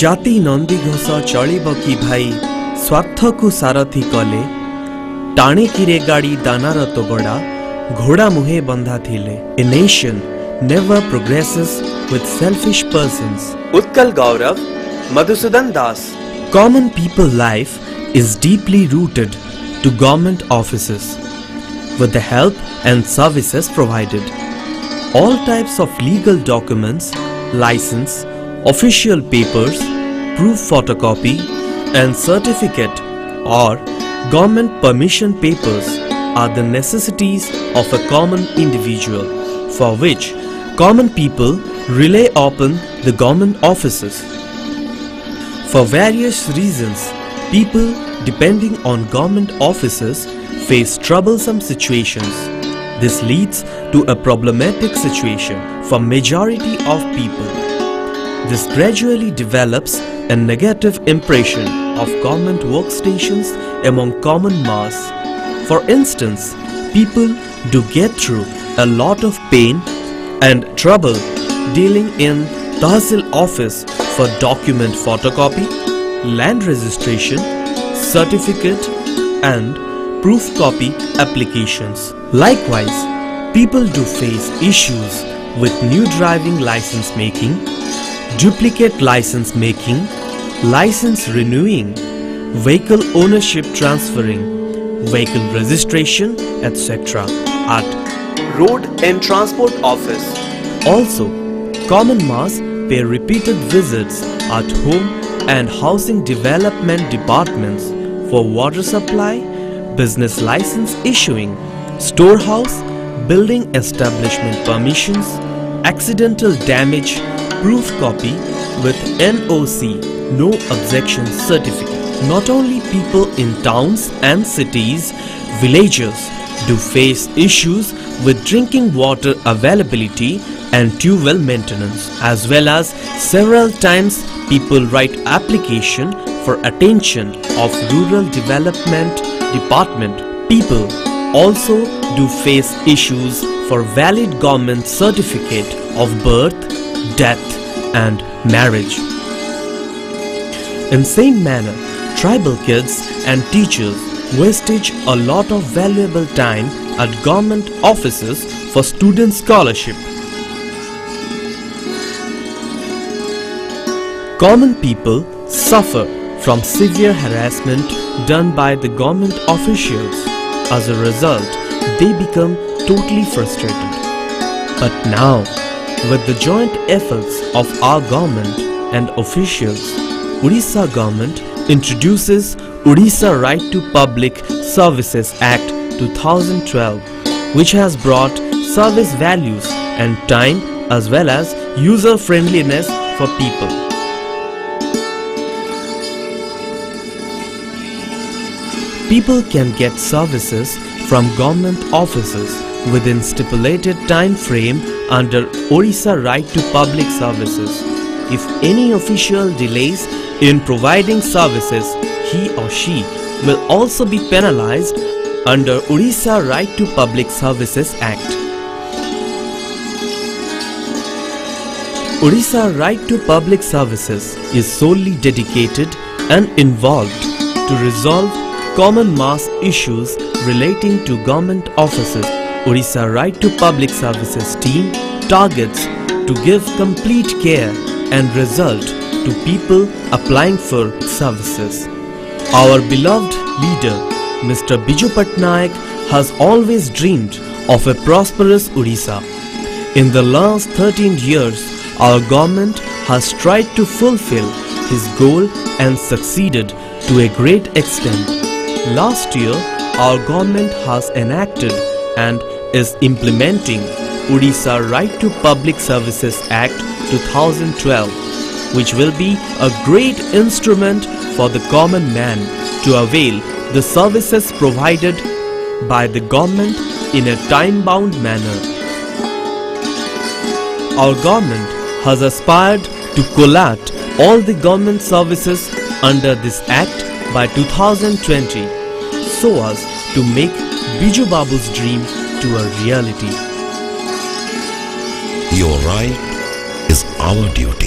जाति नंदी घोष चलिब कि भाई स्वार्थ को सारथी कले टाणे किरे गाड़ी दानार तोगड़ा घोड़ा मुहे बंधा थिले। A nation never progresses with selfish persons. Utkal Gaurav, Madhusudan Das. Common people life is deeply rooted to government offices with the help and services provided. All types of legal documents, license, official papers, proof photocopy and certificate or government permission papers are the necessities of a common individual, for which common people rely upon the government offices. For various reasons, people depending on government offices face troublesome situations. This leads to a problematic situation for majority of people. This gradually develops a negative impression of government workstations among common mass. For instance, people do get through a lot of pain and trouble dealing in Tahsil office for document photocopy, land registration, certificate and proof copy applications. Likewise, people do face issues with new driving license making, duplicate license making, license renewing, vehicle ownership transferring, vehicle registration, etc. at Road and Transport Office. Also, common mass pay repeated visits at home and housing development departments for water supply, business license issuing, storehouse, building establishment permissions, accidental damage, proof copy with NOC, no objection certificate. Not only people in towns and cities, villages do face issues with drinking water availability and tube well maintenance, as well as several times people write application for attention of Rural Development Department. People also do face issues for valid government certificate of birth, death and marriage. In same manner, tribal kids and teachers wastage a lot of valuable time at government offices for student scholarship. Common people suffer from severe harassment done by the government officials. As a result, they become totally frustrated. But now, with the joint efforts of our government and officials, Odisha government introduces Odisha Right to Public Services Act 2012, which has brought service values and time as well as user friendliness for people. People can get services from government offices within stipulated time frame under Odisha Right to Public Services. If any official delays in providing services, he or she will also be penalized under Odisha Right to Public Services Act. Odisha Right to Public Services is solely dedicated and involved to resolve common mass issues relating to government offices. Odisha Right to Public Services team targets to give complete care and result to people applying for services. Our beloved leader, Mr. Biju Patnaik, has always dreamed of a prosperous Odisha. In the last 13 years, our government has tried to fulfill his goal and succeeded to a great extent. Last year, our government has enacted and is implementing Odisha Right to Public Services Act 2012, which will be a great instrument for the common man to avail the services provided by the government in a time-bound manner. Our government has aspired to collate all the government services under this act by 2020, so as to make Biju Babu's dream to a reality. Your right is our duty.